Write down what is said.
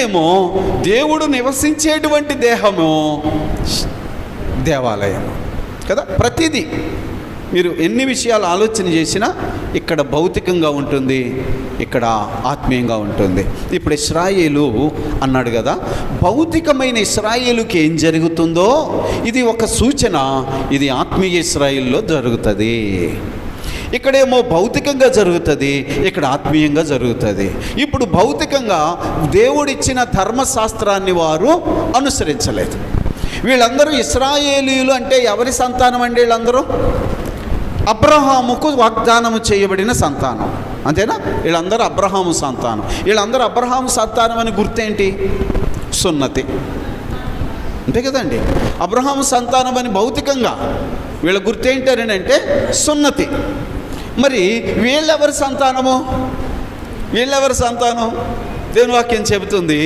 ఇక్కడేమో దేవుడు నివసించేటువంటి దేహము దేవాలయం కదా. ప్రతిదీ మీరు ఎన్ని విషయాలు ఆలోచన చేసినా ఇక్కడ భౌతికంగా ఉంటుంది, ఇక్కడ ఆత్మీయంగా ఉంటుంది. ఇప్పుడు ఇశ్రాయేలు అన్నాడు కదా, భౌతికమైన ఇశ్రాయేలుకి ఏం జరుగుతుందో ఇది ఒక సూచన, ఇది ఆత్మీయ ఇశ్రాయేల్లో జరుగుతుంది. ఇక్కడేమో భౌతికంగా జరుగుతుంది, ఇక్కడ ఆత్మీయంగా జరుగుతుంది. ఇప్పుడు భౌతికంగా దేవుడిచ్చిన ధర్మశాస్త్రాన్ని వారు అనుసరించలేదు. వీళ్ళందరూ ఇశ్రాయేలీయులు అంటే ఎవరి సంతానం అండి? వీళ్ళందరూ అబ్రహాముకు వాగ్దానము చేయబడిన సంతానం, అంతేనా? వీళ్ళందరూ అబ్రహాము సంతానం. వీళ్ళందరూ అబ్రహాము సంతానం అని గుర్తేంటి? సున్నతి, అంతే కదండి. అబ్రహాము సంతానం అని భౌతికంగా వీళ్ళ గుర్తేంటారని అంటే సున్నతి. మరి వీళ్ళెవరి సంతానము? వీళ్ళెవరి సంతానం? దేవుని వాక్యం చెబుతుంది,